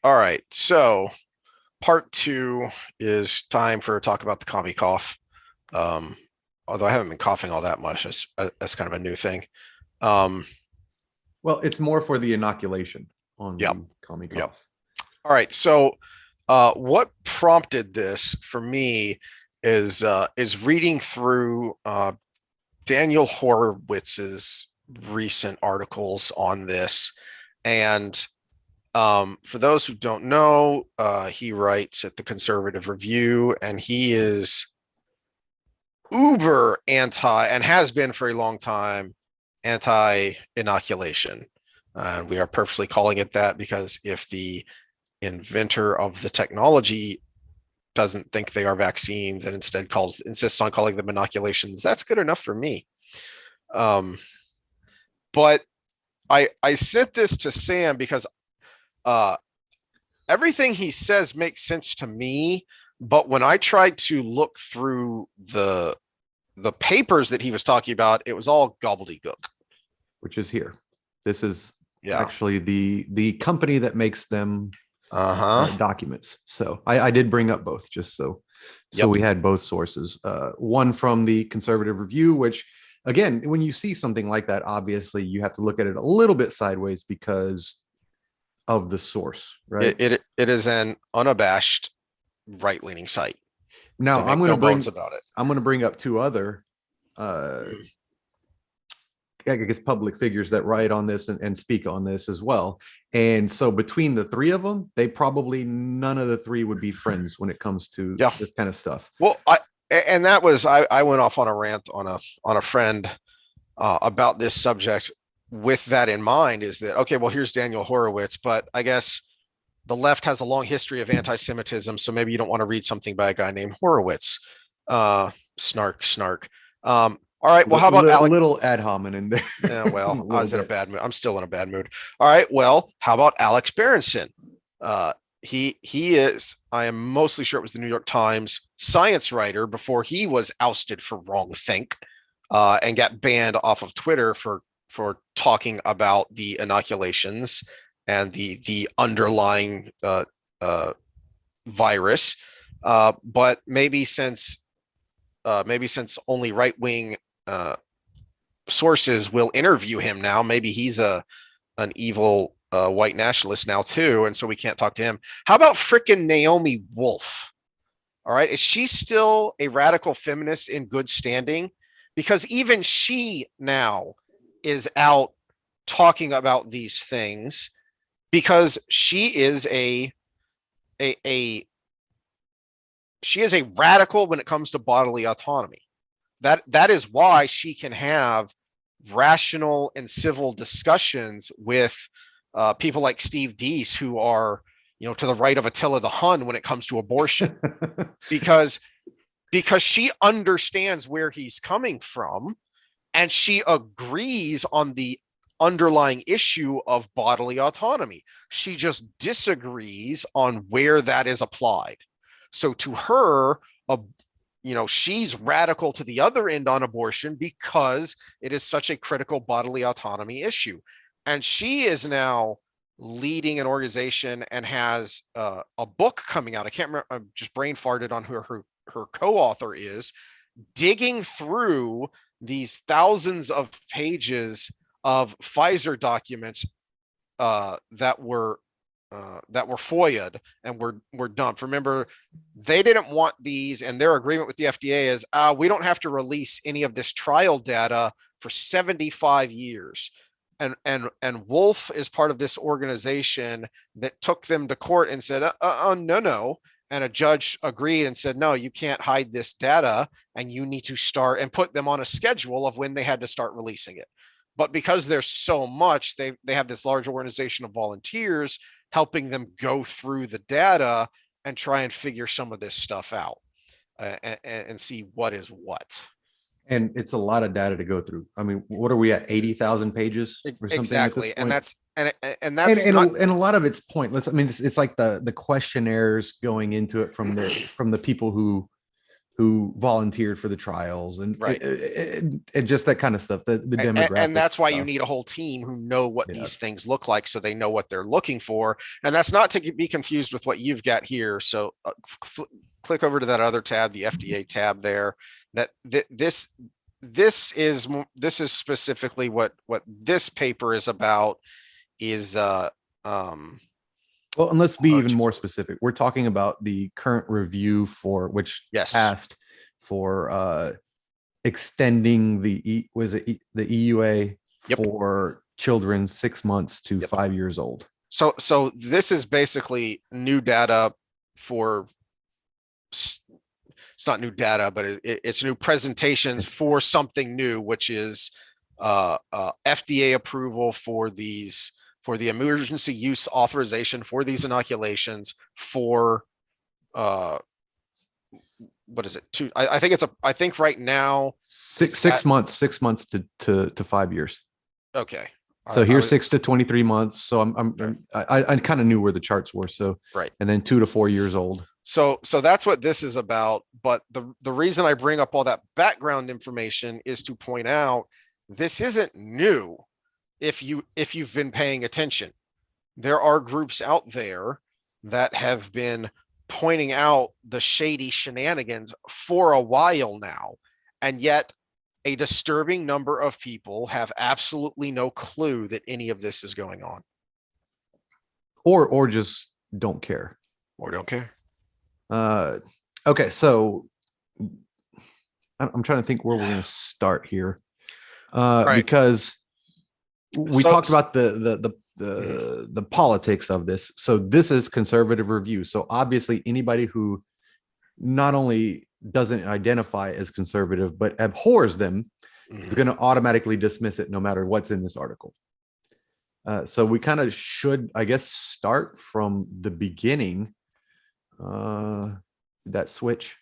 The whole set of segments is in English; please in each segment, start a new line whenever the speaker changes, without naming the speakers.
All right. So part two is time for a talk about the commie cough. Um, Although I haven't been coughing all that much, that's kind of a new thing. Um,
Well, it's more for the inoculation on
yep,
the commie
yep.
cough.
All right. So what prompted this for me is reading through Daniel Horowitz's recent articles on this. And for those who don't know, he writes at the Conservative Review, and he is uber anti and has been for a long time anti inoculation. And we are purposely calling it that because if the inventor of the technology doesn't think they are vaccines and instead insists on calling them inoculations, that's good enough for me. Um, but I sent this to Sam because uh, everything he says makes sense to me. But when I tried to look through the papers that he was talking about, it was all gobbledygook.
Which is here. This is
Yeah.
actually the company that makes them
Uh-huh.
documents. So I did bring up both just so
Yep.
we had both sources. One from the Conservative Review, which again, when you see something like that, obviously you have to look at it a little bit sideways because of the source, right?
It is an unabashed right-leaning site. They
Now
make no bones about it.
I'm going to bring up two other uh
Mm.
I guess public figures that write on this and speak on this as well. And so between the three of them, they probably none of the three would be friends when it comes to
Yeah.
this kind of stuff.
Well, and that was I went off on a rant on a friend about this subject with that in mind. Is that okay? Well, here's Daniel Horowitz, but I guess the left has a long history of anti-Semitism, so maybe you don't want to read something by a guy named Horowitz. Snark, snark. All right. Well, how about Alec?
Little ad hominem there.
Well, I
little
was in a
bit.
bad mood. I'm still in a bad mood. All right. Well, how about Alex Berenson? He is. I am mostly sure it was the New York Times science writer before he was ousted for wrongthink, and got banned off of Twitter for talking about the inoculations and the underlying virus. But maybe since only right wing sources will interview him now, maybe he's an evil white nationalist now too, and so we can't talk to him. How about frickin' Naomi Wolf? All right, is she still a radical feminist in good standing? Because even she now is out talking about these things because a, a she is a radical when it comes to bodily autonomy. That is why she can have rational and civil discussions with people like Steve Deese, who are to the right of Attila the Hun when it comes to abortion, because she understands where he's coming from and she agrees on the underlying issue of bodily autonomy. She just disagrees on where that is applied. So to her, a she's radical to the other end on abortion because it is such a critical bodily autonomy issue. And she is now leading an organization and has a book coming out. I can't remember, I'm just brain farted on who her co-author is, digging through these thousands of pages of Pfizer documents that were FOIA'd and were dumped. Remember, they didn't want these, and their agreement with the FDA is we don't have to release any of this trial data for 75 years. And Wolf is part of this organization that took them to court and said, no. And a judge agreed and said, no, you can't hide this data, and you need to start and put them on a schedule of when they had to start releasing it. But because there's so much, they have this large organization of volunteers helping them go through the data and try and figure some of this stuff out, and see what is what.
And it's a lot of data to go through. I mean, what are we at, 80,000 pages or something at this
Exactly, and
point?
that's not.
And a lot of it's pointless. I mean, it's like the questionnaires going into it from the people who who volunteered for the trials and,
Right.
and just that kind of stuff, the demographic
And that's why you
stuff.
need a whole team who know what
Yeah.
these things look like, so they know what they're looking for. And that's not to be confused with what you've got here. So click over to that other tab, the FDA tab there. That this is specifically what this paper is about. Is
Well, and let's be
oh,
even
geez.
more specific. We're talking about the current review for which
Yes.
passed for extending the the EUA
Yep.
for children 6 months to
Yep.
5 years old.
So this is basically new data for, it's not new data, but it's new presentations for something new, which is FDA approval for these, for the emergency use authorization for these inoculations for what is it? I think I think right now
Six months, 6 months to 5 years.
Okay.
So here's 6 to 23 months. So I kind of knew where the charts were. So
right.
And then 2 to 4 years old.
So that's what this is about. But the reason I bring up all that background information is to point out this isn't new. If you've been paying attention, there are groups out there that have been pointing out the shady shenanigans for a while now, and yet a disturbing number of people have absolutely no clue that any of this is going on,
or just don't care.
or don't care.
Okay, so I'm trying to think where we're going to start here,
Right.
because we talked about the politics of this. So this is conservative review. So obviously anybody who not only doesn't identify as conservative but abhors them is going to automatically dismiss it no matter what's in this article. So we kind of should, I guess, start from the beginning. That switch.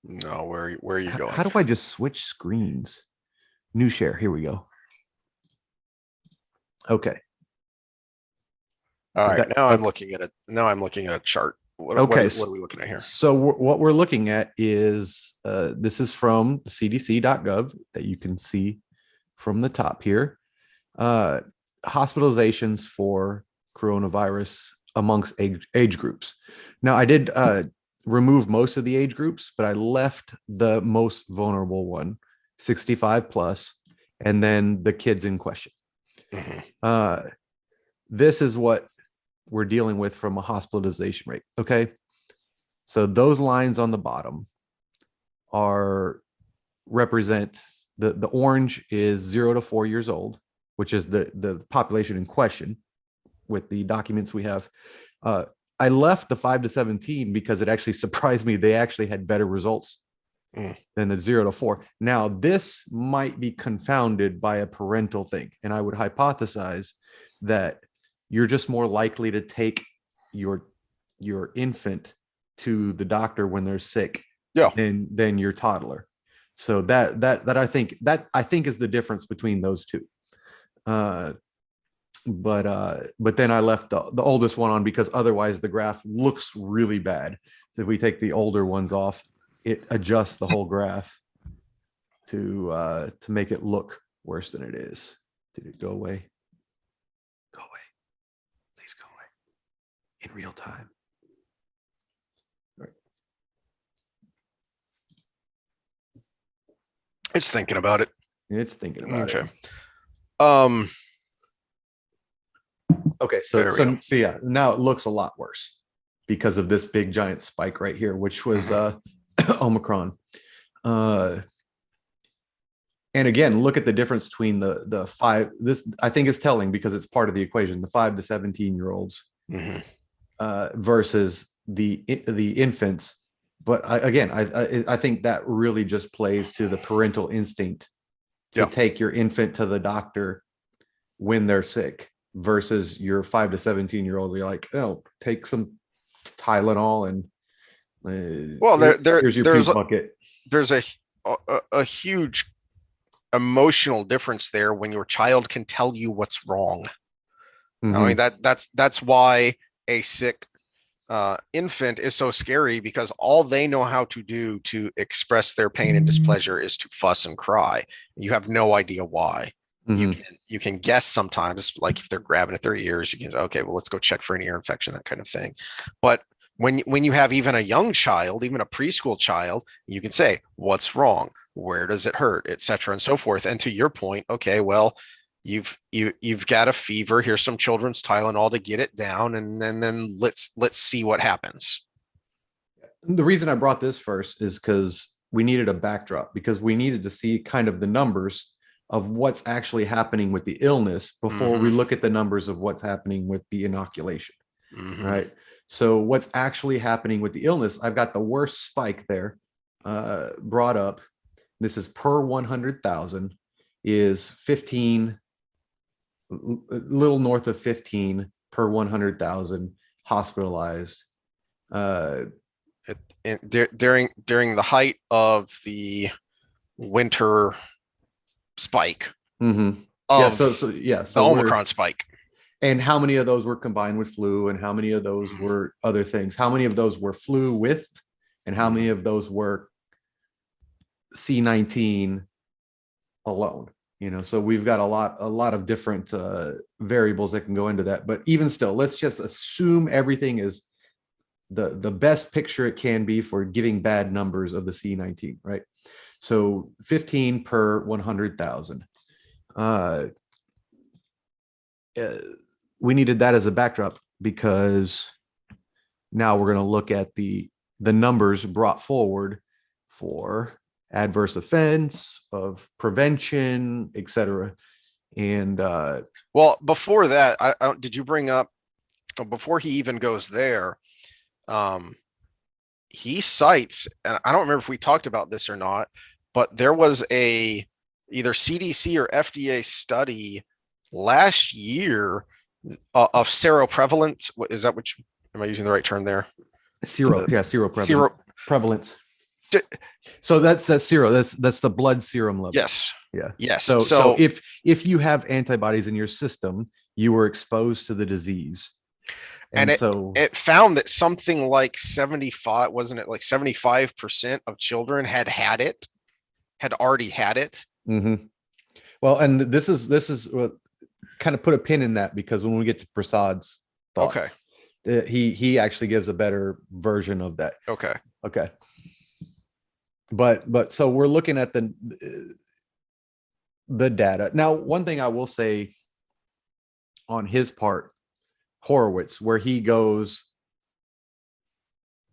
No, where are you going?
How do I just switch screens? New share. Here we go. Okay.
All right. Now I'm looking at it. Now I'm looking at a chart. What are we looking at here?
So what we're looking at is this is from cdc.gov that you can see from the top here. Hospitalizations for coronavirus amongst age groups. Now I did remove most of the age groups, but I left the most vulnerable one, 65 plus, and then the kids in question. This is what we're dealing with from a hospitalization rate. Okay. So those lines on the bottom represent the orange is 0 to 4 years old, which is the population in question with the documents we have. I left the 5 to 17 because it actually surprised me. They actually had better results than the 0 to 4. Now, this might be confounded by a parental thing. And I would hypothesize that you're just more likely to take your infant to the doctor when they're sick than your toddler. So that I think is the difference between those two. But then I left the oldest one on because otherwise the graph looks really bad. So if we take the older ones off, it adjusts the whole graph to make it look worse than it is. Did it go away? Go away. Please go away. In real time. All right.
It's thinking about it.
It's thinking about it. Okay, so yeah, now it looks a lot worse because of this big giant spike right here, which was Omicron. And again, look at the difference between the five. This I think is telling because it's part of the equation. The 5 to 17-year-olds versus the infants. But I think that really just plays to the parental instinct to take your infant to the doctor when they're sick versus your 5 to 17-year-old. You're like, oh, take some Tylenol and here's your puke bucket.
There's a huge emotional difference there when your child can tell you what's wrong. I mean, that's why a sick infant is so scary because all they know how to do to express their pain and displeasure is to fuss and cry. You have no idea why.
Mhm.
You can guess sometimes, like if they're grabbing at their ears, you can say, okay, well, let's go check for an ear infection, that kind of thing. But when you have even a young child, even a preschool child, you can say, what's wrong? Where does it hurt, et cetera, and so forth. And to your point, okay, well, you've got a fever. Here's some children's Tylenol to get it down, and then let's see what happens.
The reason I brought this first is because we needed a backdrop, because we needed to see kind of the numbers of what's actually happening with the illness before we look at the numbers of what's happening with the inoculation. Right. So what's actually happening with the illness, I've got the worst spike there brought up. This is per 100,000 is 15, a little north of 15 per 100,000 hospitalized.
During the height of the winter spike
Mm-hmm.
of
So
the Omicron spike.
And how many of those were combined with flu, and how many of those were other things? How many of those were flu with, and how many of those were C19 alone? You know, so we've got a lot of different variables that can go into that. But even still, let's just assume everything is the best picture it can be for giving bad numbers of the C19, right? So 15 per 100,000. We needed that as a backdrop because now we're going to look at the numbers brought forward for adverse offense, of prevention, etc. And
well, before that, did you bring up, before he even goes there, he cites, and I don't remember if we talked about this or not, but there was a either CDC or FDA study last year of seroprevalence. What is that? Which, am I using the right term there?
Seroprevalence. So that's sero. That's the blood serum level.
Yes.
Yeah.
Yes.
So if you have antibodies in your system, you were exposed to the disease.
And it found that something like 75, wasn't it like 75% of children had already had it.
Mm-hmm. Well, and this is what kind of put a pin in that, because when we get to Prasad's thoughts, he actually gives a better version of that.
Okay.
But so we're looking at the data. Now, one thing I will say on his part, Horowitz, where he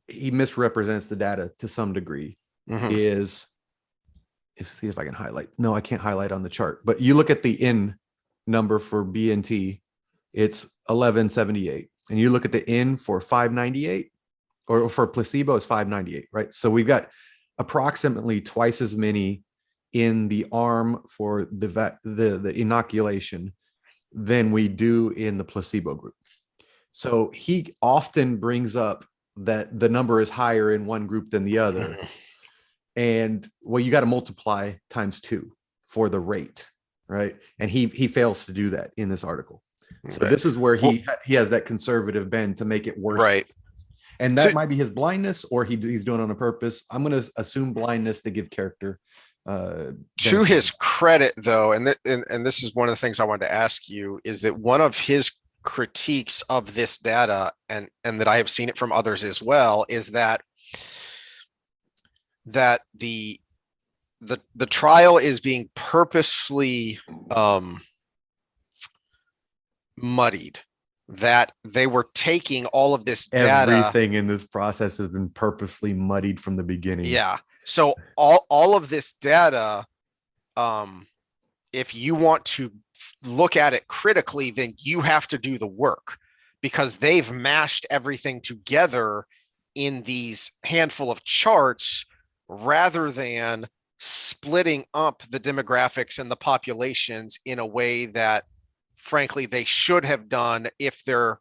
misrepresents the data to some degree, is, see if I can highlight. No, I can't highlight on the chart, but you look at the N number for BNT, it's 1178. And you look at the N for 598, or for placebo is 598, right? So we've got approximately twice as many in the arm for the inoculation than we do in the placebo group. So he often brings up that the number is higher in one group than the other. And well, you got to multiply times 2 for the rate, right? And he fails to do that in this article. So this is where he has that conservative bend to make it worse.
Right.
And that might be his blindness, or he's doing it on purpose. I'm going to assume blindness to give character.
To his credit, though, and this is one of the things I wanted to ask you, is that one of his critiques of this data, and that I have seen it from others as well, is that the trial is being purposefully muddied, that they were taking all of this data.
Everything in this process has been purposely muddied from the beginning.
Yeah. So all of this data, if you want to look at it critically, then you have to do the work, because they've mashed everything together in these handful of charts rather than splitting up the demographics and the populations in a way that, frankly, they should have done if their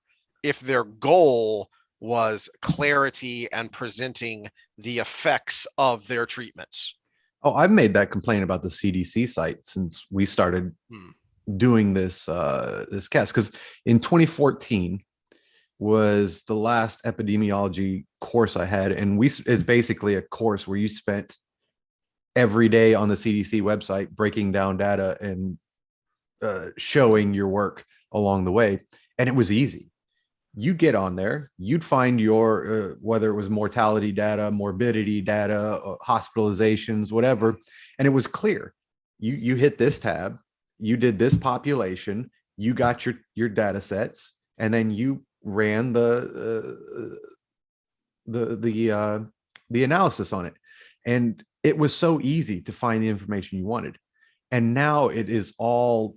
goal was clarity and presenting the effects of their treatments.
Oh, I've made that complaint about the CDC site since we started doing this cast, because in 2014 was the last epidemiology course I had, and is basically a course where you spent every day on the CDC website breaking down data and showing your work along the way, and it was easy. You'd get on there, you'd find your whether it was mortality data, morbidity data, hospitalizations, whatever, and it was clear. You hit this tab, you did this population, you got your data sets, and then you ran the analysis on it, and it was so easy to find the information you wanted. And now it is all,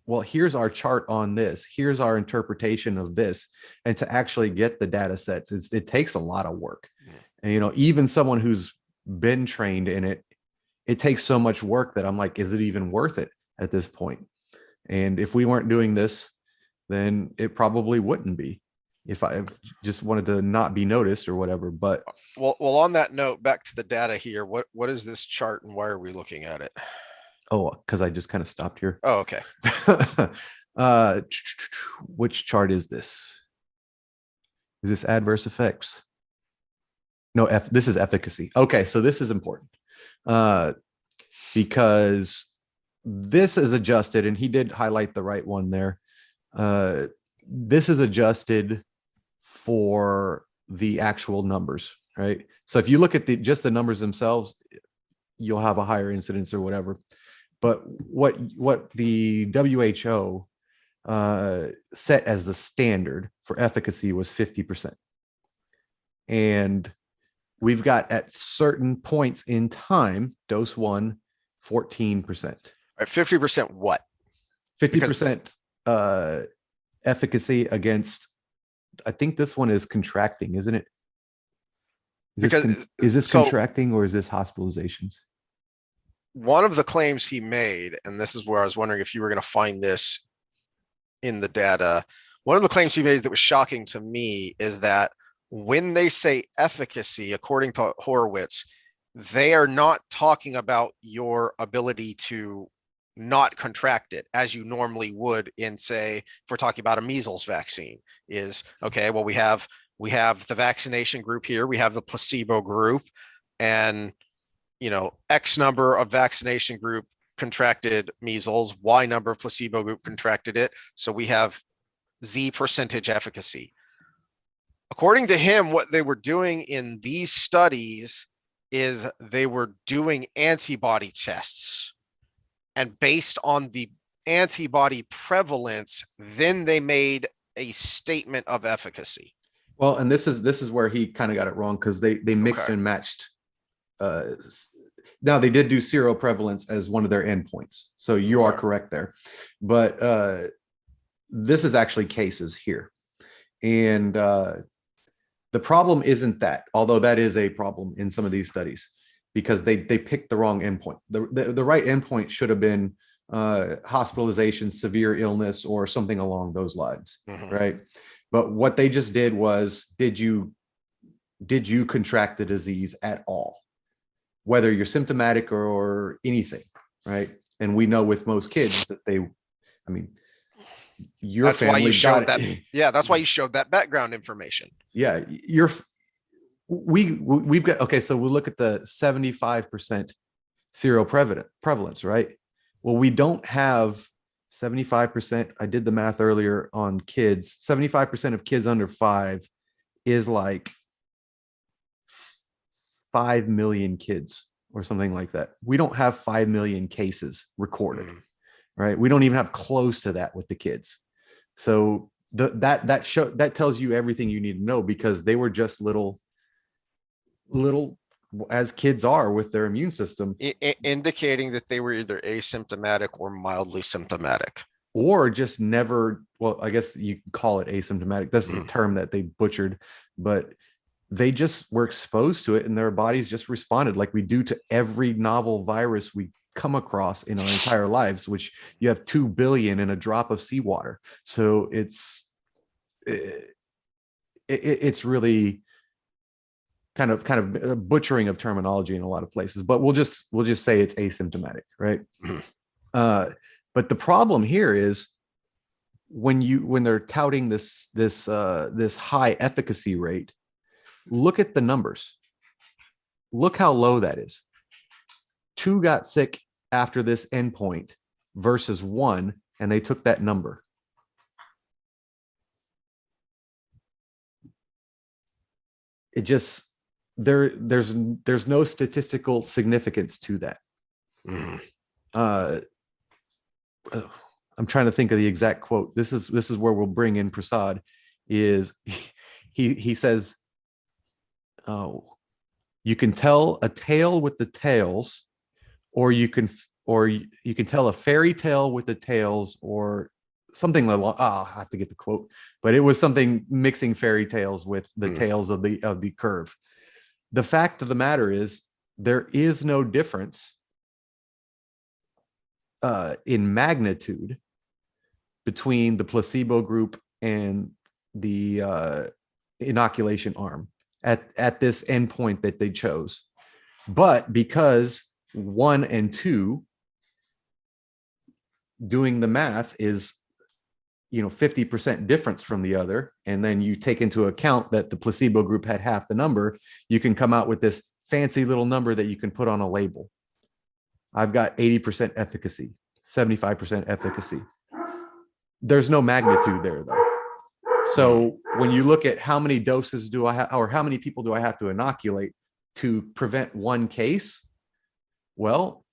well, here's our chart on this, here's our interpretation of this. And to actually get the data sets, it takes a lot of work. And, you know, even someone who's been trained in it, it takes so much work that I'm like, is it even worth it at this point? And if we weren't doing this, then it probably wouldn't be, if I just wanted to not be noticed or whatever. But
well, on that note, back to the data here. What is this chart and why are we looking at it?
oh, because I just kind of stopped here.
Oh, okay.
Which chart is this? Is this adverse effects? No, this is efficacy. Okay, so this is important because this is adjusted, and he did highlight the right one there. This is adjusted for the actual numbers, right? So if you look at just the numbers themselves, you'll have a higher incidence or whatever. But what the WHO set as the standard for efficacy was 50%. And we've got at certain points in time, dose 1, 14%.
All right, 50% what?
50% efficacy against, I think this one is contracting, isn't it? Is this contracting or is this hospitalizations?
One of the claims he made, and this is where I was wondering if you were going to find this in the data. One of the claims he made that was shocking to me is that when they say efficacy, according to Horowitz, they are not talking about your ability to not contract it as you normally would in, say, if we're talking about a measles vaccine, is okay, well, we have the vaccination group here, we have the placebo group, and you know, X number of vaccination group contracted measles, Y number of placebo group contracted it, so we have Z percentage efficacy. According to him, what they were doing in these studies is they were doing antibody tests, and based on the antibody prevalence, then they made a statement of efficacy.
Well, and this is where he kind of got it wrong, because they mixed and matched. Now they did do seroprevalence as one of their endpoints, so you are correct there, but this is actually cases here, and the problem isn't that, although that is a problem in some of these studies, because they picked the wrong endpoint. The right endpoint should have been hospitalization, severe illness, or something along those lines, right? But what they just did was, did you contract the disease at all, whether you're symptomatic or anything, right? And we know with most kids that I mean, your
that's
family
why you showed
got
that. Yeah, that's why you showed that background information.
Yeah, we've got, okay, so we'll look at the 75% seroprevalence, right? Well, we don't have 75%. I did the math earlier on kids. 75% of kids under 5 is like 5 million kids or something like that. We don't have 5 million cases recorded, right? We don't even have close to that with the kids. So that tells you everything you need to know, because they were just little, as kids are with their immune system,
indicating that they were either asymptomatic or mildly symptomatic,
or just never, well, I guess you can call it asymptomatic. That's the term that they butchered, but they just were exposed to it and their bodies just responded like we do to every novel virus we come across in our entire lives, which you have 2 billion in a drop of seawater. So it's really kind of a butchering of terminology in a lot of places, but we'll just say it's asymptomatic, right? But the problem here is when they're touting this high efficacy rate, look at the numbers. Look how low that is. 2 got sick after this endpoint versus 1, and they took that number. It just there's no statistical significance to that.
Mhm.
I'm trying to think of the exact quote. This is where we'll bring in Prasad. Is he says, "Oh, you can tell a tale with the tails, or you can tell a fairy tale with the tails, or something like I have to get the quote, but it was something mixing fairy tales with the tails of the curve. The fact of the matter is there is no difference in magnitude between the placebo group and the inoculation arm at this endpoint that they chose. But because 1 and 2, doing the math is 50% difference from the other, and then you take into account that the placebo group had half the number, you can come out with this fancy little number that you can put on a label. I've got 80% efficacy, 75% efficacy. There's no magnitude there, though. So when you look at how many doses do I have, or how many people do I have to inoculate to prevent 1 case, well,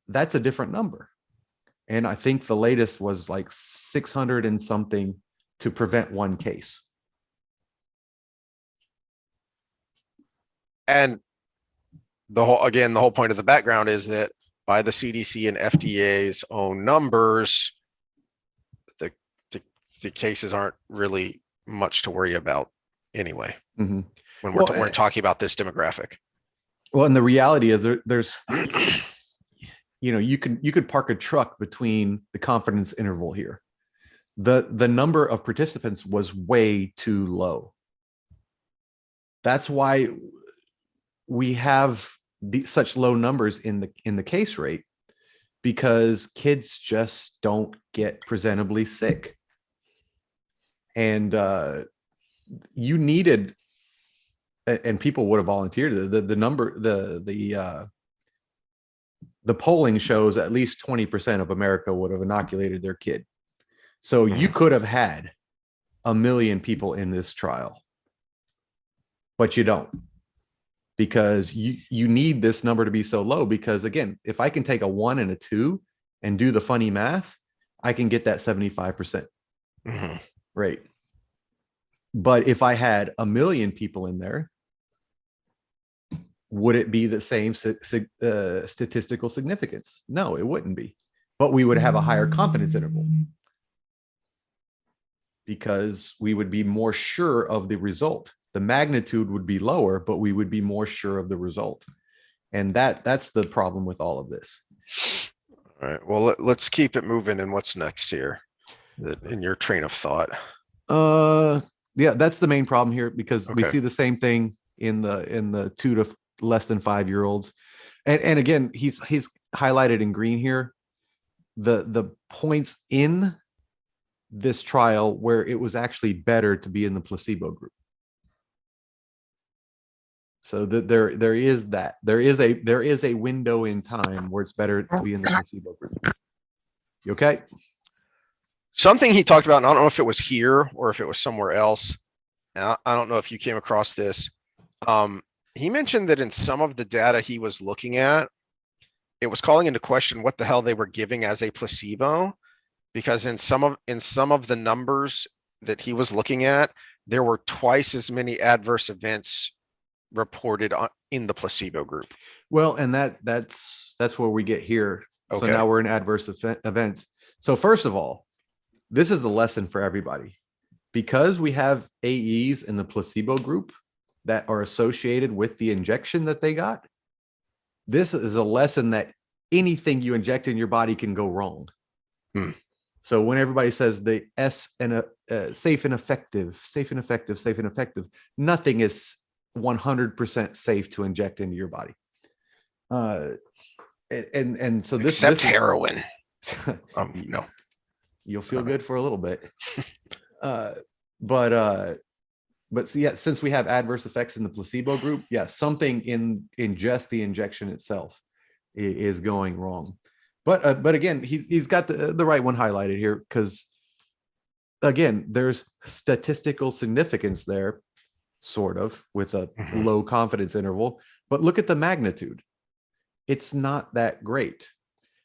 that's a different number. And I think the latest was like 600 and something to prevent 1 case.
And the whole point of the background is that by the CDC and FDA's own numbers, the cases aren't really much to worry about anyway.
Mm-hmm.
When we're talking about this demographic.
Well, and the reality is there's you could park a truck between the confidence interval here. The number of participants was way too low. That's why we have such low numbers in the case rate, because kids just don't get presentably sick. And you needed, and people would have volunteered, the number, the polling shows at least 20% of America would have inoculated their kid. So you could have had 1 million people in this trial, but you don't, because you need this number to be so low. Because again, if I can take a 1 and a 2 and do the funny math, I can get that 75% rate. But if I had 1 million people in there, would it be the same statistical significance? No, it wouldn't be. But we would have a higher confidence interval, because we would be more sure of the result. The magnitude would be lower, but we would be more sure of the result. And that's the problem with all of this.
All right. Well, let's keep it moving. And what's next here in your train of thought?
Yeah, that's the main problem here, because we
Okay.
see the same thing in the 2 to less than 5-year-olds. And again, he's highlighted in green here the points in this trial where it was actually better to be in the placebo group. So that there is a window in time where it's better to be in the placebo group. You okay?
Something he talked about, and I don't know if it was here or if it was somewhere else. I don't know if you came across this. He mentioned that in some of the data he was looking at, it was calling into question what the hell they were giving as a placebo, because in some of the numbers that he was looking at, there were twice as many adverse events reported in the placebo group.
Well, and that's where we get here.
Okay.
So now we're in adverse events. So first of all, this is a lesson for everybody, because we have AEs in the placebo group that are associated with the injection that they got. This is a lesson that anything you inject in your body can go wrong. So when everybody says the S and safe and effective, nothing is 100% safe to inject into your body. And so this
except
is
heroin. No.
You'll feel good for a little bit. Uh, but so yeah, since we have adverse effects in the placebo group, yeah, something in just the injection itself is going wrong. But again, he's got the right one highlighted here, because again, there's statistical significance there, sort of, with a low confidence interval. But look at the magnitude. It's not that great.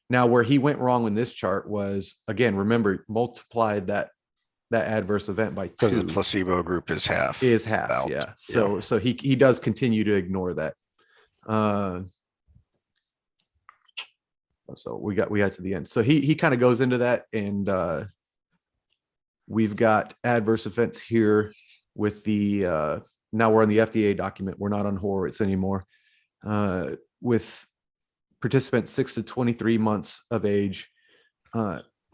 Now, where he went wrong in this chart was, again, remember, multiplied that adverse event by 2.
Because the placebo group is half.
About, yeah. So he does continue to ignore that. So we got to the end. So he kind of goes into that, and we've got adverse events here with the now we're on the FDA document. We're not on Horowitz anymore. With participants 6 to 23 months of age.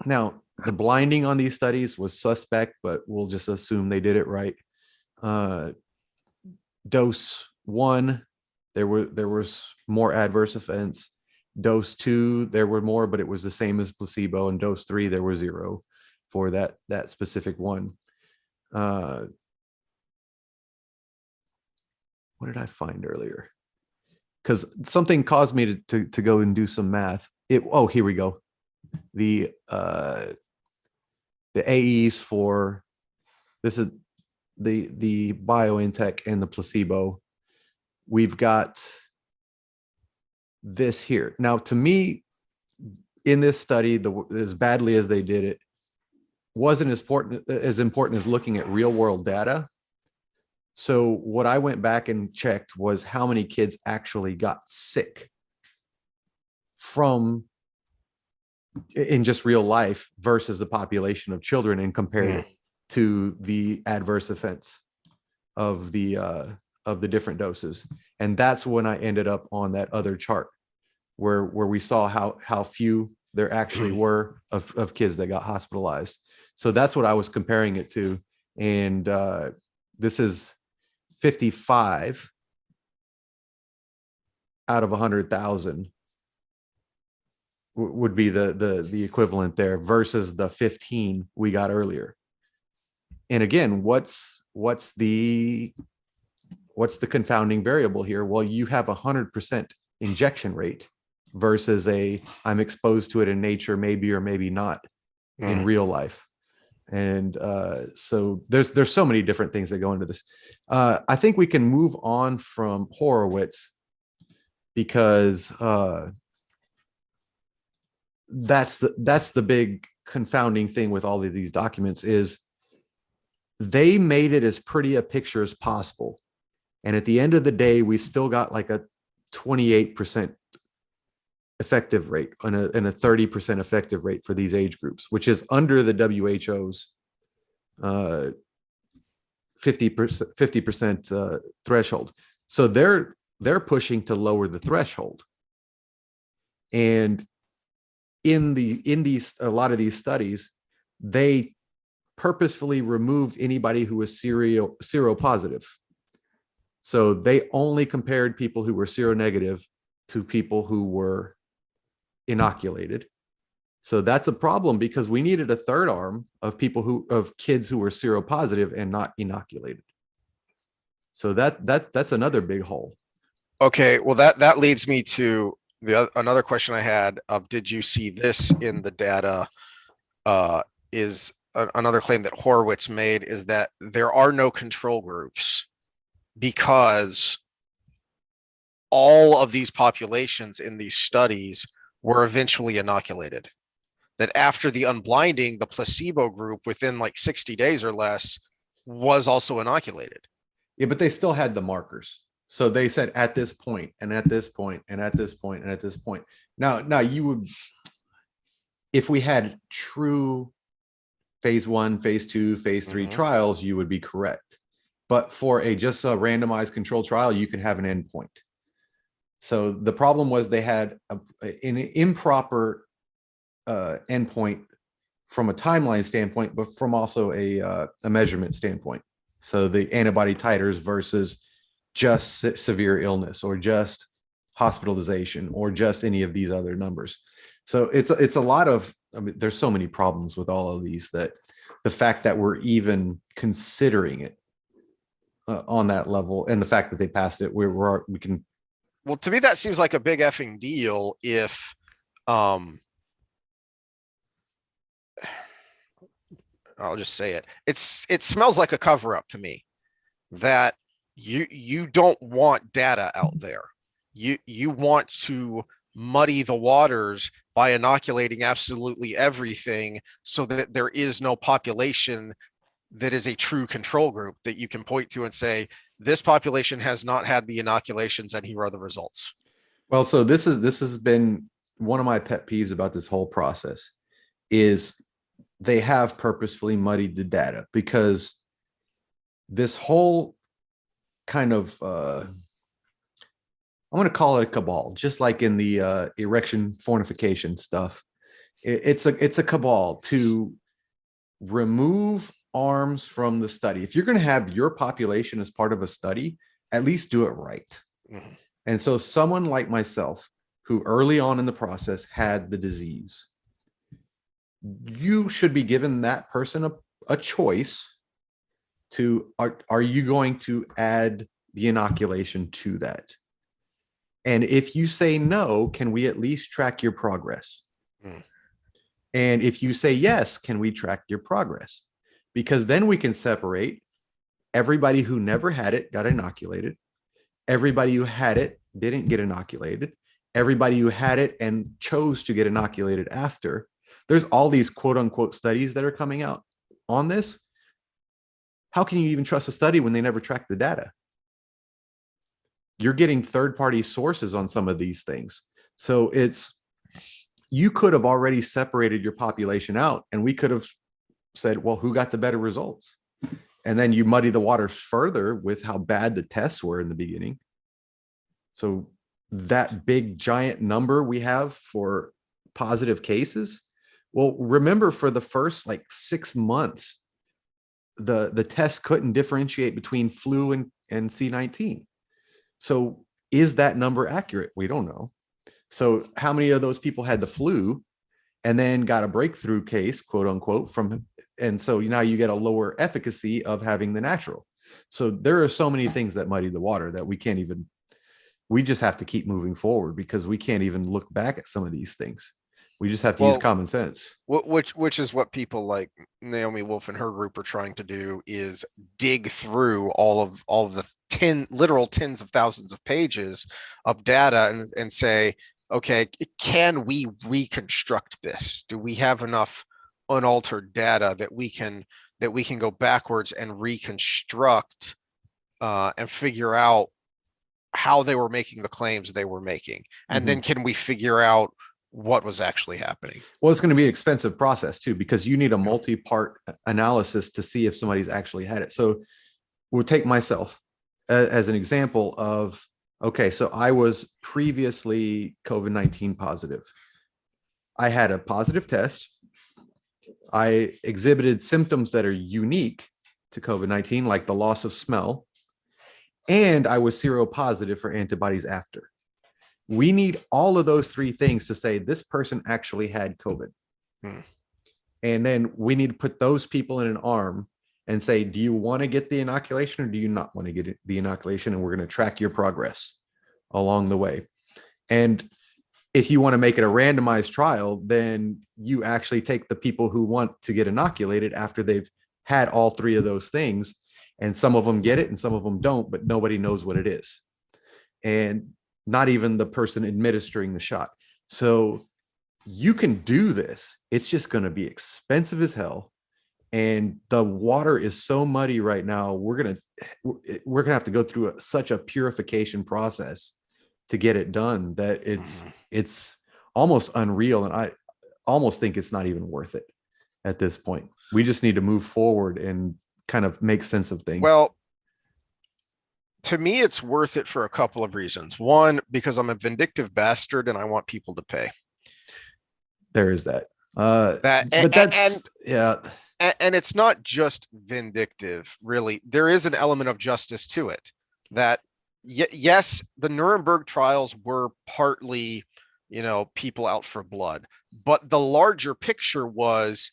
Now, the blinding on these studies was suspect, but we'll just assume they did it right. Dose 1, there was more adverse events. Dose 2, there were more, but it was the same as placebo. And dose 3, there were 0 for that specific one. What did I find earlier? Because something caused me to go and do some math. Oh, here we go. The AEs for this is the BioNTech and the placebo. We've got this here. Now, to me, in this study, as badly as they did it, wasn't as important as looking at real world data. So what I went back and checked was how many kids actually got sick from in just real life versus the population of children, and compared it to the adverse effects of the different doses. And that's when I ended up on that other chart where we saw how few there actually were of kids that got hospitalized. So that's what I was comparing it to. And this is 55 out of 100,000 would be the equivalent there, versus the 15 we got earlier. And again, what's the confounding variable here? Well, you have 100% injection rate versus I'm exposed to it in nature, maybe or maybe not in real life. And so there's so many different things that go into this. I think we can move on from Horowitz, because that's the big confounding thing with all of these documents, is they made it as pretty a picture as possible. And at the end of the day, we still got like a 28% effective rate and a 30% effective rate for these age groups, which is under the WHO's 50% threshold. So they're pushing to lower the threshold. And in a lot of these studies, they purposefully removed anybody who was seropositive. So they only compared people who were seronegative to people who were inoculated. So that's a problem, because we needed a third arm of kids who were seropositive and not inoculated. So that's another big hole.
Okay, well that leads me to another question I had of, did you see this in the data? Is another claim that Horowitz made, is that there are no control groups, because all of these populations in these studies were eventually inoculated. That after the unblinding, the placebo group within like 60 days or less was also inoculated.
Yeah, but they still had the markers. So they said at this point, and at this point, and at this point, and at this point. Now you would, if we had true phase 1, phase 2, phase 3 trials, you would be correct. But for just a randomized controlled trial, you can have an endpoint. So the problem was they had an improper endpoint from a timeline standpoint, but from also a measurement standpoint. So the antibody titers versus just severe illness, or just hospitalization, or just any of these other numbers. So it's a lot of I mean, there's so many problems with all of these that the fact that we're even considering it on that level, and the fact that they passed it, we can.
Well, to me, that seems like a big effing deal if, um, I'll just say it. It smells like a cover up to me that you don't want data out there. You want to muddy the waters by inoculating absolutely everything so that there is no population that is a true control group that you can point to and say, this population has not had the inoculations and here are the results.
Well, so this has been one of my pet peeves about this whole process is they have purposefully muddied the data, because this whole kind of I'm going to call it a cabal, just like in the erection fornication stuff. It's a cabal to remove arms from the study. If you're going to have your population as part of a study, at least do it right.
Mhm.
And so someone like myself, who early on in the process had the disease, you should be given that person a choice to, are you going to add the inoculation to that? And if you say no, can we at least track your progress?
Mm.
And if you say yes, can we track your progress? Because then we can separate everybody who never had it, got inoculated, everybody who had it, didn't get inoculated, everybody who had it and chose to get inoculated after. There's all these quote unquote studies that are coming out on this. How can you even trust a study when they never track the data? You're getting third party sources on some of these things. So you could have already separated your population out, and we could have said, well, who got the better results? And then you muddy the waters further with how bad the tests were in the beginning. So that big giant number we have for positive cases, well, remember, for the first like 6 months, the test couldn't differentiate between flu and C19. So is that number accurate? We don't know. So how many of those people had the flu and then got a breakthrough case, quote unquote, from, and so now you get a lower efficacy of having the natural. So there are so many things that muddy the water that we just have to keep moving forward, because we can't even look back at some of these things. We just have to use common sense.
Which is what people like Naomi Wolf and her group are trying to do, is dig through all of the literal tens of thousands of pages of data and say, okay, can we reconstruct this? Do we have enough unaltered data that we can go backwards and reconstruct and figure out how they were making the claims they were making? And then can we figure out what was actually happening?
Well, it's going to be an expensive process too, because you need a multi-part analysis to see if somebody's actually had it. So we'll take myself as an example of, okay, so I was previously COVID-19 positive. I had a positive test. I exhibited symptoms that are unique to COVID-19, like the loss of smell, and I was seropositive for antibodies after. We need all of those three things to say this person actually had COVID. And then we need to put those people in an arm and say, do you want to get the inoculation or do you not want to get the inoculation? And we're going to track your progress along the way. And if you want to make it a randomized trial, then you actually take the people who want to get inoculated after they've had all three of those things. And some of them get it and some of them don't, but nobody knows what it is. And not even the person administering the shot. So you can do this. It's just going to be expensive as hell. And the water is so muddy right now. We're going to have to go through such a purification process to get it done that it's almost unreal. And I almost think it's not even worth it at this point. We just need to move forward and kind of make sense of things.
Well, to me, it's worth it for a couple of reasons. One, because I'm a vindictive bastard and I want people to pay.
There is that.
Yeah. And it's not just vindictive, really. There is an element of justice to it. That yes, the Nuremberg trials were partly, people out for blood, But the larger picture was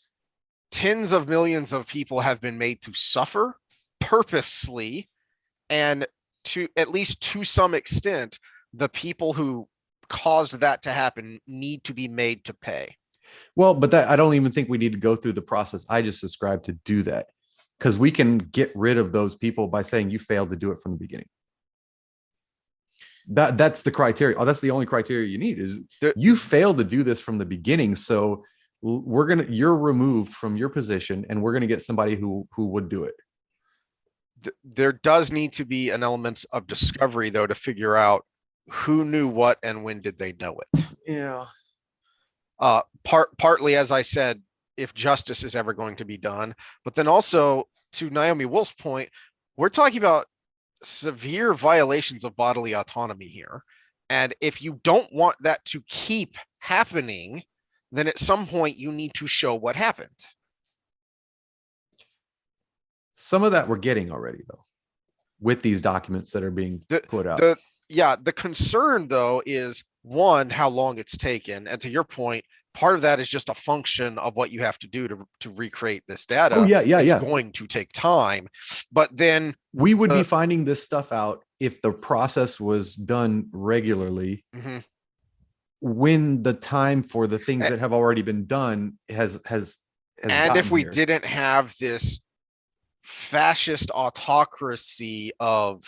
tens of millions of people have been made to suffer purposely, and to at least to some extent, the people who caused that to happen need to be made to pay.
Well, but that I don't even think we need to go through the process I just described to do that, because we can get rid of those people by saying you failed to do it from the beginning. That's the criteria. Oh, that's the only criteria you need is you failed to do this from the beginning. So you're removed from your position, and we're gonna get somebody who would do it.
There does need to be an element of discovery, though, to figure out who knew what and when did they know it.
Yeah.
Partly, as I said, if justice is ever going to be done, but then also to Naomi Wolf's point, we're talking about severe violations of bodily autonomy here. And if you don't want that to keep happening, then at some point you need to show what happened.
Some of that we're getting already, though, with these documents that are being put out.
The concern, though, is one, how long it's taken. And to your point, part of that is just a function of what you have to do to recreate this data.
Oh, yeah.
It's going to take time. But then
we would be finding this stuff out if the process was done regularly.
Mm-hmm.
When the time for the things that have already been done has
and if we didn't have this fascist autocracy of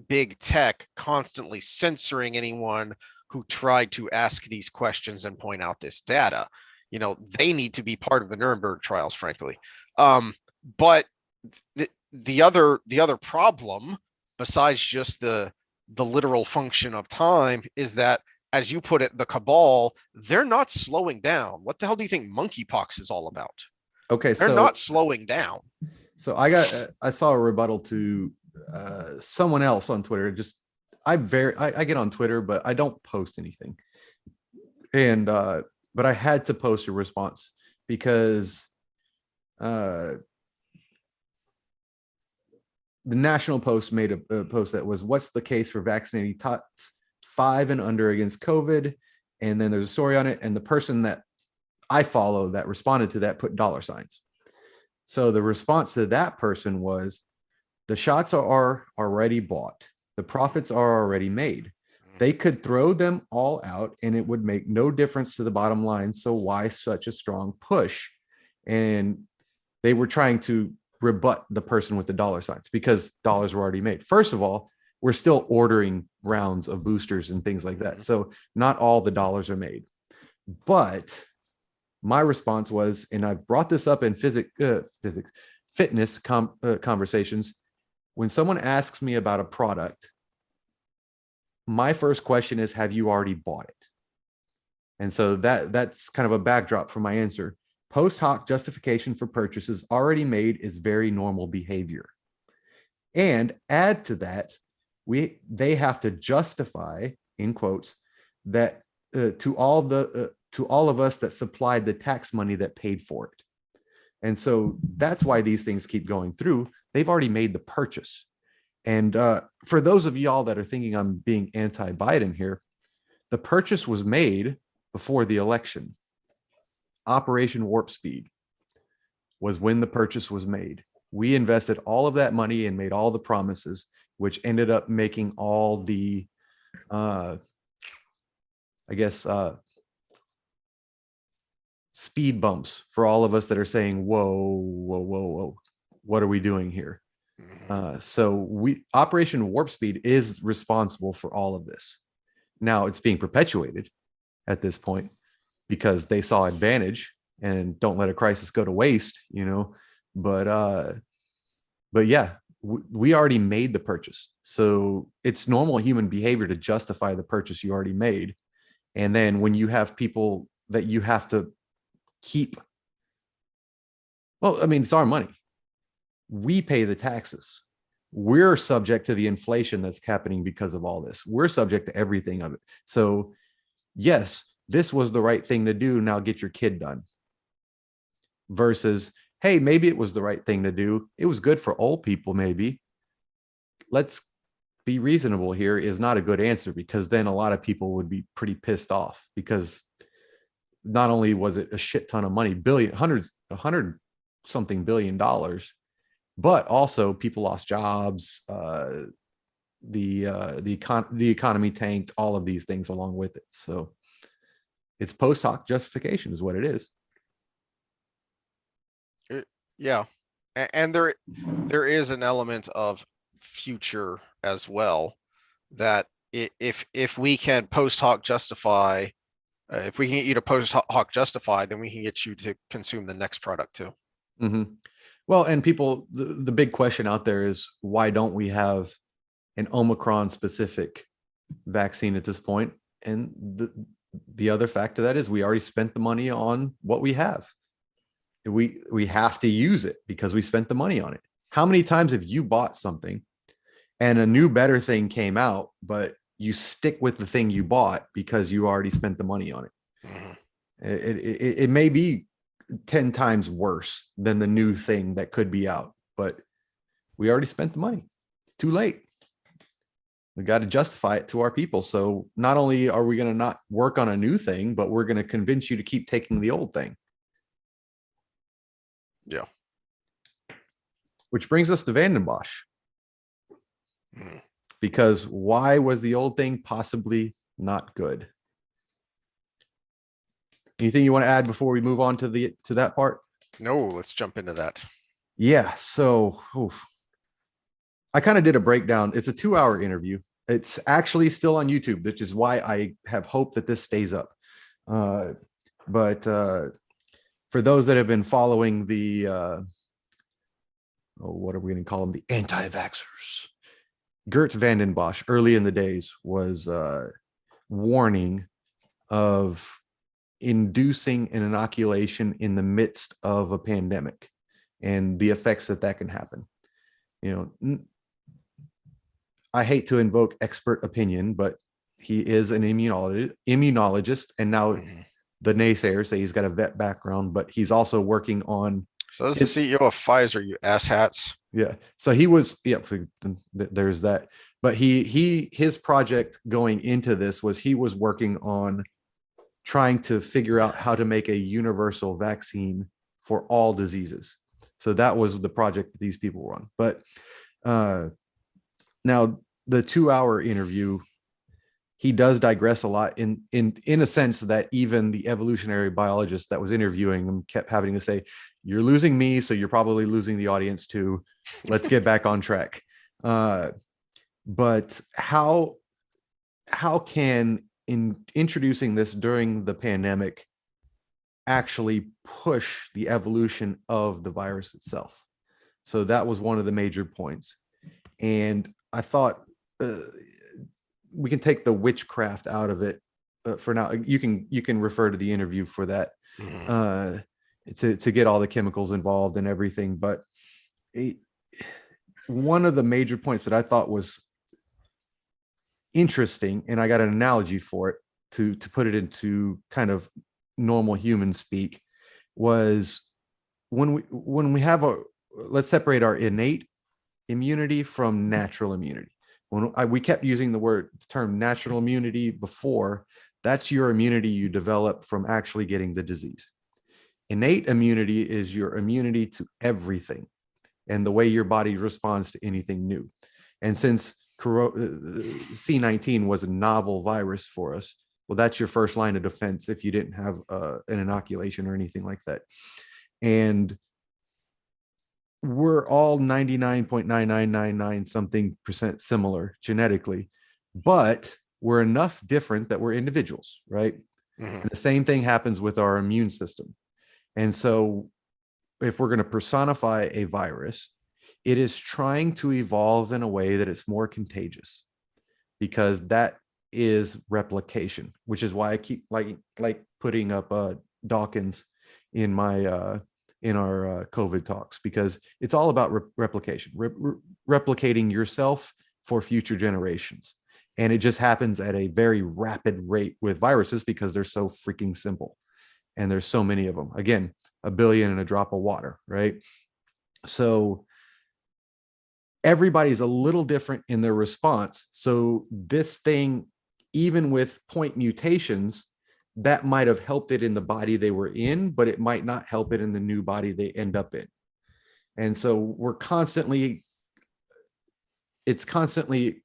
big tech constantly censoring anyone who tried to ask these questions and point out this data, they need to be part of the Nuremberg trials, frankly. But the other problem, besides just the literal function of time, is that, as you put it, the cabal, they're not slowing down. What the hell do you think monkeypox is all about?
Okay,
they're not slowing down.
So I saw a rebuttal to someone else on Twitter. I get on Twitter, but I don't post anything. And but I had to post a response because the National Post made a post that was, "What's the case for vaccinating tots 5 and under against COVID?" And then there's a story on it, and the person that I follow that responded to that put $signs. So the response to that person was, the shots are already bought. The profits are already made. They could throw them all out and it would make no difference to the bottom line. So why such a strong push? And they were trying to rebut the person with the $signs because dollars were already made. First of all, we're still ordering rounds of boosters and things like that. So not all the dollars are made. But my response was, and I brought this up in fitness conversations, when someone asks me about a product, my first question is, have you already bought it? And so that's kind of a backdrop for my answer. Post hoc justification for purchases already made is very normal behavior. And add to that, they have to justify, in quotes, that to all of us that supplied the tax money that paid for it. And so that's why these things keep going through. They've already made the purchase. And for those of y'all that are thinking I'm being anti-Biden here, the purchase was made before the election. Operation Warp Speed was when the purchase was made. We invested all of that money and made all the promises, which ended up making all the, speed bumps for all of us that are saying, whoa, what are we doing here? So Operation Warp Speed is responsible for all of this. Now it's being perpetuated at this point because they saw advantage and don't let a crisis go to waste, but yeah, we already made the purchase. So it's normal human behavior to justify the purchase you already made. And then when you have people that you have to keep, well, I mean, it's our money. We pay the taxes. We're subject to the inflation that's happening because of all this. We're subject to everything of it. So yes, this was the right thing to do. Now get your kid done. Versus, hey, maybe it was the right thing to do. It was good for old people, maybe. Let's be reasonable here is not a good answer, because then a lot of people would be pretty pissed off because not only was it a shit ton of money, billion, hundreds, 100 something $billion, but also people lost jobs. The economy tanked, all of these things along with it. So it's post hoc justification is what it is.
Yeah. And there is an element of future as well, that if we can post hoc justify, if we can get you to post hoc justify, then we can get you to consume the next product too.
Mm-hmm. Well, and people, the big question out there is, why don't we have an Omicron specific vaccine at this point? And the other fact of that is we already spent the money on what we have. We have to use it because we spent the money on it. How many times have you bought something and a new better thing came out, but you stick with the thing you bought because you already spent the money on it?
Mhm.
It may be 10 times worse than the new thing that could be out, but we already spent the money. Too late. We got to justify it to our people. So not only are we going to not work on a new thing, but we're going to convince you to keep taking the old thing.
Yeah.
Which brings us to Vanden Bosch.
Mhm.
Because why was the old thing possibly not good? Anything you want to add before we move on to that part?
No, let's jump into that.
Yeah. So I kind of did a breakdown. It's a 2-hour interview. It's actually still on YouTube, which is why I have hope that this stays up. But for those that have been following what are we going to call them? The anti-vaxxers. Geert Vanden Bosch early in the days was warning of inducing an inoculation in the midst of a pandemic and the effects that can happen. You know, I hate to invoke expert opinion, but he is an immunologist, and now the naysayers say he's got a vet background, but he's also working on.
So this is the CEO of Pfizer, you asshats.
Yeah. So he was, there's that. But his project going into this was he was working on trying to figure out how to make a universal vaccine for all diseases. So that was the project that these people were on. But now the 2-hour interview, he does digress a lot in a sense that even the evolutionary biologist that was interviewing him kept having to say, "You're losing me, so you're probably losing the audience too. Let's get back on track." But how can introducing this during the pandemic actually push the evolution of the virus itself? So that was one of the major points. And I thought we can take the witchcraft out of it for now. You can refer to the interview for that, to get all the chemicals involved and everything. But one of the major points that I thought was interesting, and I got an analogy for it to put it into kind of normal human speak, was when we have let's separate our innate immunity from natural immunity. When we kept using the term natural immunity before, that's your immunity you develop from actually getting the disease. Innate immunity is your immunity to everything and the way your body responds to anything new. And since C19 was a novel virus for us, well, that's your first line of defense if you didn't have an inoculation or anything like that. And we're all 99.9999 something percent similar genetically, but we're enough different that we're individuals, right? And the same thing happens with our immune system. And so if we're going to personify a virus, it is trying to evolve in a way that it's more contagious, because that is replication, which is why I keep like putting up Dawkins in my in our COVID talks, because it's all about replication, replicating yourself for future generations. And it just happens at a very rapid rate with viruses because they're so freaking simple. And there's so many of them. Again, a billion in a drop of water, right? So everybody's a little different in their response. So this thing, even with point mutations, that might have helped it in the body they were in, but it might not help it in the new body they end up in. And so we're constantly, it's constantly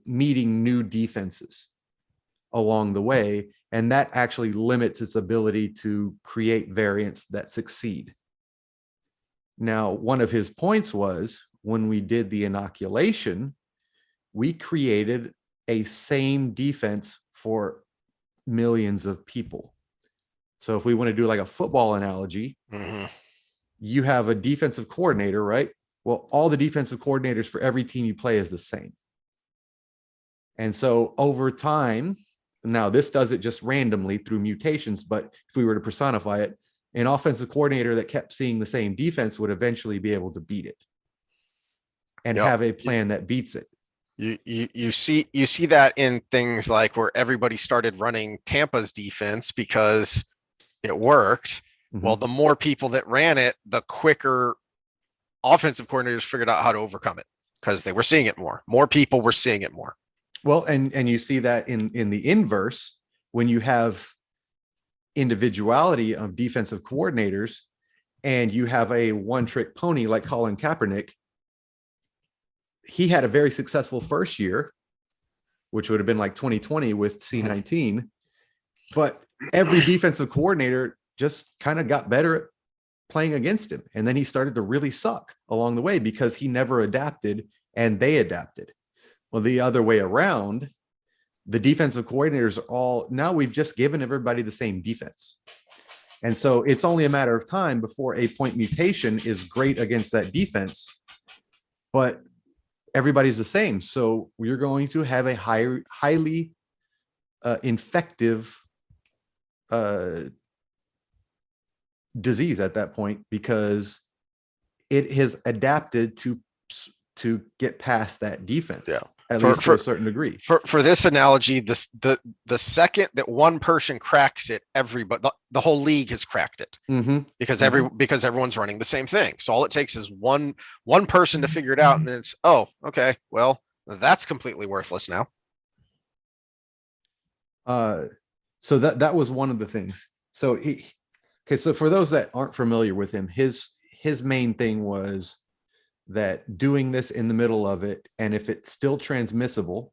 meeting new defenses along the way. And that actually limits its ability to create variants that succeed. Now, one of his points was when we did the inoculation, we created a same defense for millions of people. So if we want to do like a football analogy, you have a defensive coordinator, right? Well, all the defensive coordinators for every team you play is the same. And so over time, now this does it just randomly through mutations, but if we were to personify it, an offensive coordinator that kept seeing the same defense would eventually be able to beat it and have a plan that beats it.
You see that in things like where everybody started running Tampa's defense because it worked. Well, the more people that ran it, the quicker offensive coordinators figured out how to overcome it because they were seeing it more. More people were seeing it more.
Well, and you see that in the inverse when you have individuality of defensive coordinators and you have a one-trick pony like Colin Kaepernick. He had a very successful first year, which would have been like 2020 with C19, but every defensive coordinator just kind of got better at playing against him. And then he started to really suck along the way because he never adapted and they adapted. Well, the other way around, the defensive coordinators are all, now we've just given everybody the same defense. And so it's only a matter of time before a point mutation is great against that defense, but everybody's the same. So you're going to have a highly infective disease at that point because it has adapted to get past that defense.
Yeah.
At least to a certain degree.
For this analogy, the second that one person cracks it, everybody, the whole league has cracked it because because everyone's running the same thing. So all it takes is one person to figure it out, and then it's, oh, okay, well, that's completely worthless now.
So that was one of the things. So so for those that aren't familiar with him, his main thing was that doing this in the middle of it, and if it's still transmissible,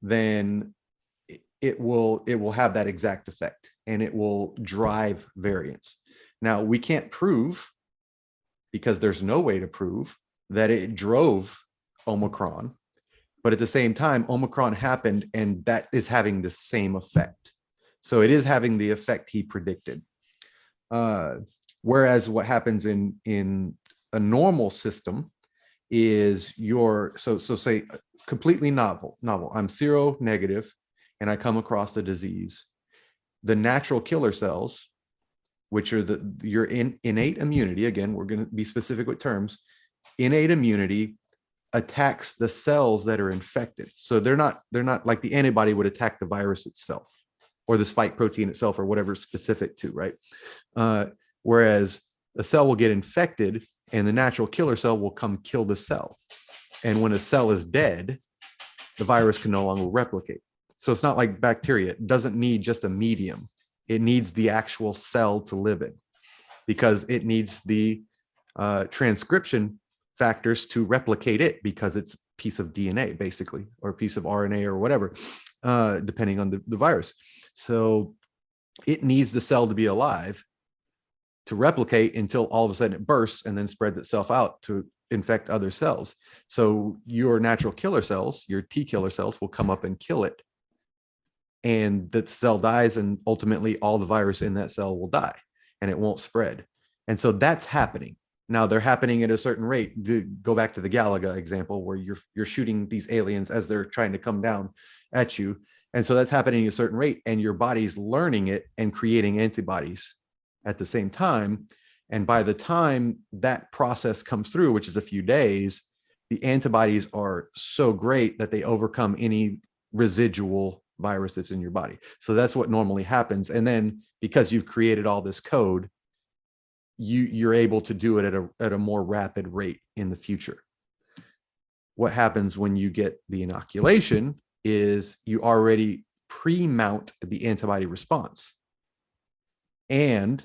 then it will have that exact effect and it will drive variants. Now we can't prove, because there's no way to prove that it drove Omicron, but at the same time, Omicron happened and that is having the same effect. So it is having the effect he predicted. Whereas what happens in a normal system is so say completely novel. I'm seronegative and I come across a disease. The natural killer cells, which are your innate immunity, again, we're going to be specific with terms, innate immunity attacks the cells that are infected. So they're not like the antibody would attack the virus itself or the spike protein itself or whatever it's specific to, right? Whereas a cell will get infected and the natural killer cell will come kill the cell. And when a cell is dead, the virus can no longer replicate. So it's not like bacteria. It doesn't need just a medium. It needs the actual cell to live in because it needs the transcription factors to replicate it because it's a piece of DNA basically, or a piece of RNA or whatever, depending on the virus. So it needs the cell to be alive to replicate until all of a sudden it bursts and then spreads itself out to infect other cells. So your natural killer cells, your T killer cells, will come up and kill it. And that cell dies, and ultimately all the virus in that cell will die and it won't spread. And so that's happening. Now they're happening at a certain rate. Go back to the Galaga example where you're shooting these aliens as they're trying to come down at you. And so that's happening at a certain rate, and your body's learning it and creating antibodies at the same time. And by the time that process comes through, which is a few days, the antibodies are so great that they overcome any residual virus that's in your body. So that's what normally happens. And then because you've created all this code, you're able to do it at a more rapid rate in the future. What happens when you get the inoculation is you already pre-mount the antibody response. And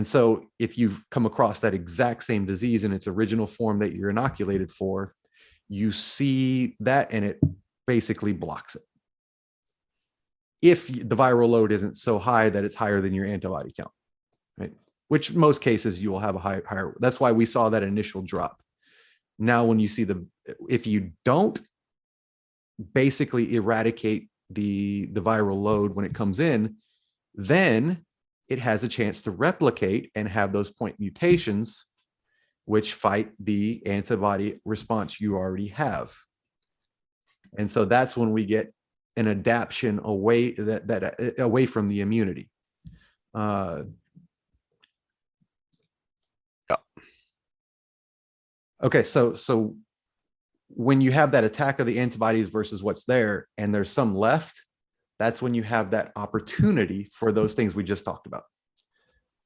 so if you've come across that exact same disease in its original form that you're inoculated for, you see that and it basically blocks it. If the viral load isn't so high that it's higher than your antibody count, right? Which in most cases you will have a higher. That's why we saw that initial drop. Now, when you see if you don't basically eradicate the viral load when it comes in, then it has a chance to replicate and have those point mutations, which fight the antibody response you already have. And so that's when we get an adaptation away away from the immunity. Okay, so when you have that attack of the antibodies versus what's there, and there's some left, that's when you have that opportunity for those things we just talked about,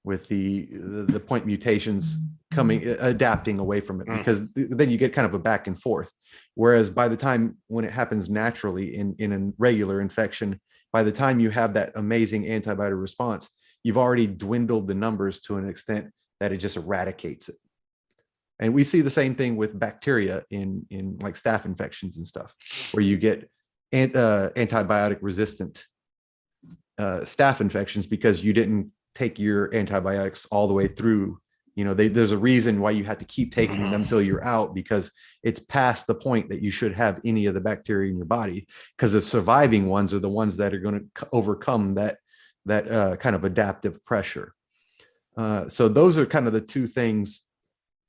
with the point mutations adapting away from it, because then you get kind of a back and forth. Whereas by the time when it happens naturally in a regular infection, by the time you have that amazing antibody response, you've already dwindled the numbers to an extent that it just eradicates it. And we see the same thing with bacteria in like staph infections and stuff, where you get antibiotic resistant staph infections because you didn't take your antibiotics all the way through. You know, there's a reason why you have to keep taking them until you're out, because it's past the point that you should have any of the bacteria in your body, because the surviving ones are the ones that are going to overcome that kind of adaptive pressure. So those are kind of the two things,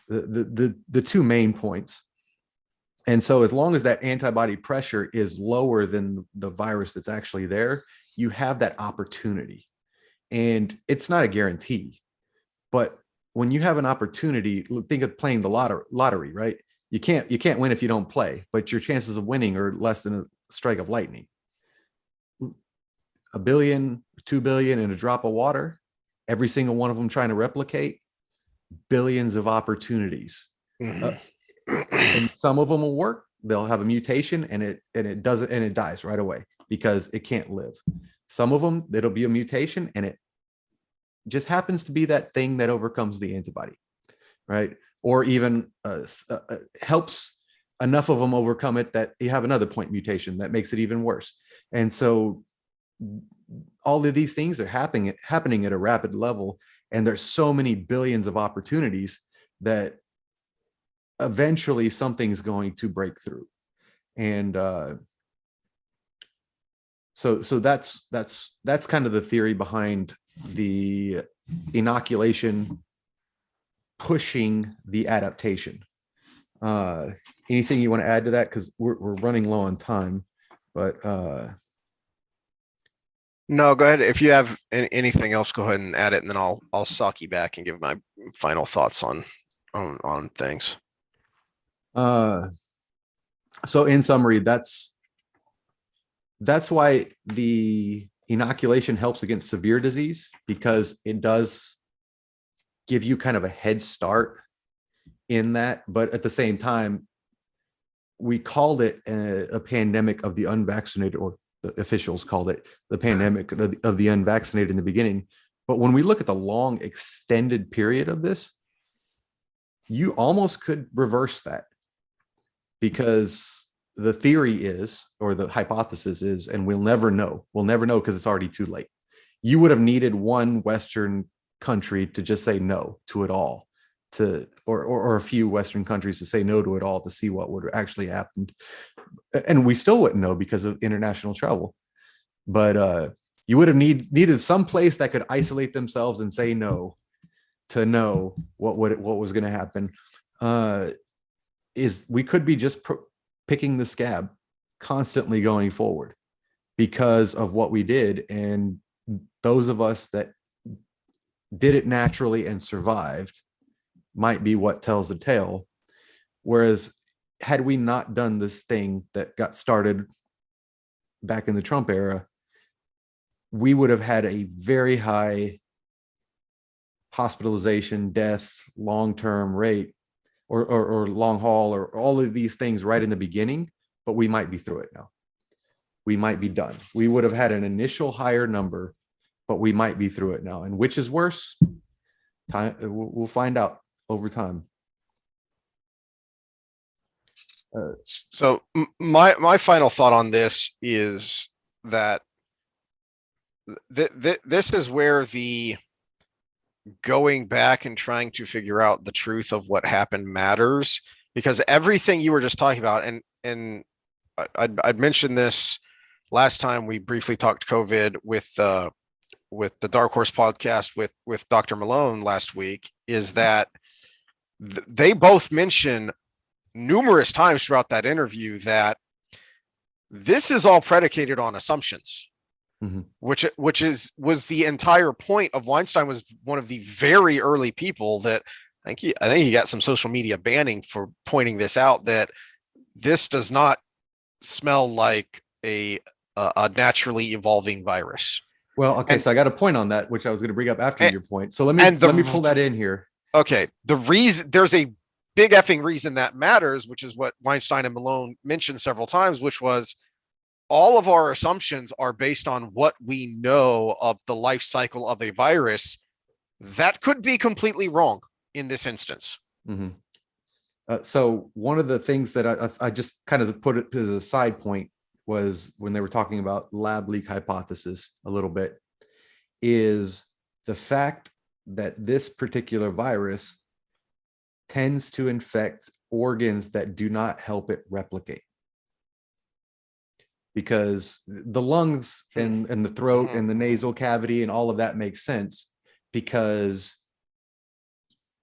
the two main points. And so as long as that antibody pressure is lower than the virus that's actually there, you have that opportunity. And it's not a guarantee, but when you have an opportunity, think of playing the lottery, right? You can't win if you don't play, but your chances of winning are less than a strike of lightning. 1 billion, 2 billion in a drop of water, every single one of them trying to replicate, billions of opportunities. And some of them will work. They'll have a mutation and it doesn't, and it dies right away because it can't live. Some of them, it'll be a mutation and it just happens to be that thing that overcomes the antibody, right? Or even helps enough of them overcome it that you have another point mutation that makes it even worse. And so all of these things are happening at a rapid level, and there's so many billions of opportunities that eventually something's going to break through. And so that's kind of the theory behind the inoculation pushing the adaptation. Anything you want to add to that? Because we're running low on time, but
no, go ahead. If you have anything else, go ahead and add it, and then I'll suck you back and give my final thoughts on things.
So in summary, that's why the inoculation helps against severe disease, because it does give you kind of a head start in that. But at the same time, we called it a pandemic of the unvaccinated, or the officials called it the pandemic of the unvaccinated in the beginning. But when we look at the long extended period of this, you almost could reverse that, because the theory is, or the hypothesis is, and we'll never know because it's already too late. You would have needed one Western country to just say no to it all, or a few Western countries to say no to it all, to see what would actually happen. And we still wouldn't know because of international travel. But you would have needed some place that could isolate themselves and say no to know what was going to happen. Is we could be just picking the scab constantly going forward because of what we did. And those of us that did it naturally and survived might be what tells the tale. Whereas had we not done this thing that got started back in the Trump era, we would have had a very high hospitalization, death, long-term rate, or long haul, or all of these things right in the beginning, but we might be through it now. we might be done. We would have had an initial higher number, but we might be through it now. And which is worse? Time we'll find out over time.
So my final thought on this is that this is where the going back and trying to figure out the truth of what happened matters, because everything you were just talking about, and I'd mentioned this last time we briefly talked COVID with the Dark Horse podcast with Dr. Malone last week, is that they both mention numerous times throughout that interview that this is all predicated on assumptions. Mm-hmm. Which was the entire point of Weinstein. Was one of the very early people that I think he got some social media banning for pointing this out, that this does not smell like a naturally evolving virus.
Well, okay, so I got a point on that, which I was going to bring up after your point. So let me pull that in here.
Okay, there's a big effing reason that matters, which is what Weinstein and Malone mentioned several times, which was all of our assumptions are based on what we know of the life cycle of a virus. That could be completely wrong in this instance.
Mm-hmm. So one of the things that I just kind of put it as a side point was when they were talking about lab leak hypothesis a little bit, is the fact that this particular virus tends to infect organs that do not help it replicate. Because the lungs and the throat and the nasal cavity and all of that makes sense, because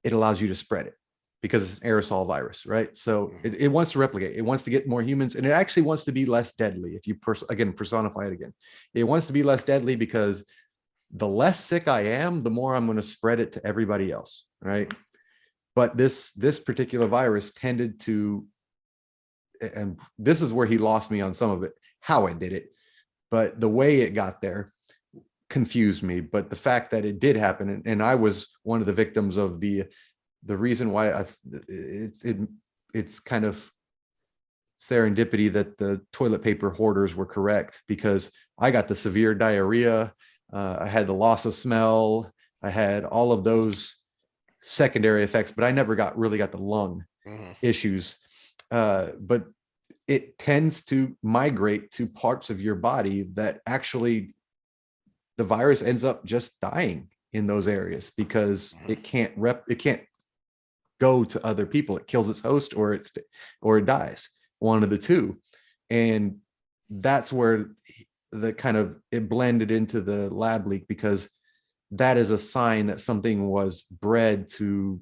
it allows you to spread it, because it's an aerosol virus, right? So it wants to replicate. It wants to get more humans, and it actually wants to be less deadly. If you personify it again, it wants to be less deadly because the less sick I am, the more I'm going to spread it to everybody else, right? But this particular virus tended to, and this is where he lost me on some of it, how it did it, but the way it got there confused me. But the fact that it did happen, and I was one of the victims of the reason why it's kind of serendipity that the toilet paper hoarders were correct, because I got the severe diarrhea, I had the loss of smell, I had all of those secondary effects, but I never really got the lung issues. But it tends to migrate to parts of your body that actually the virus ends up just dying in those areas, because it can't go to other people. It kills its host, or it dies, one of the two. And that's where it blended into the lab leak, because that is a sign that something was bred to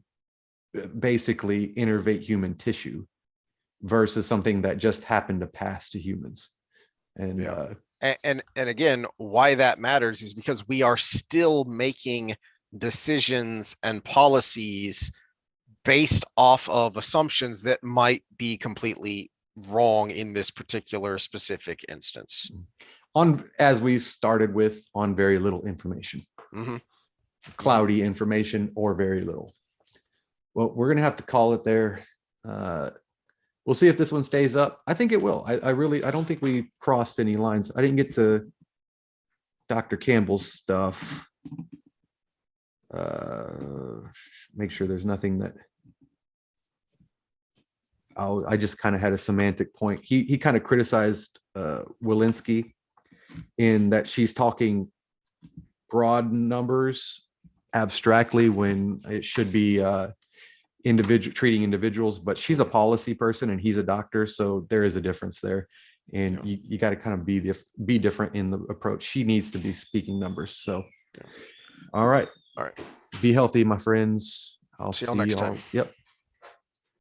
basically innervate human tissue, versus something that just happened to pass to humans. And
and again, why that matters is because we are still making decisions and policies based off of assumptions that might be completely wrong in this particular specific instance.
As we've started with, on very little information, cloudy information, or very little. Well, we're going to have to call it there. We'll see if this one stays up. I think it will. I don't think we crossed any lines. I didn't get to Dr. Campbell's stuff. Make sure there's nothing that I just kind of had a semantic point. He kind of criticized Walensky in that she's talking broad numbers abstractly when it should be treating individuals, but she's a policy person and he's a doctor, so there is a difference there, and you got to kind of be different in the approach. She needs to be speaking numbers. So all right,
be
healthy, my friends. I'll
see y'all next time.
Yep.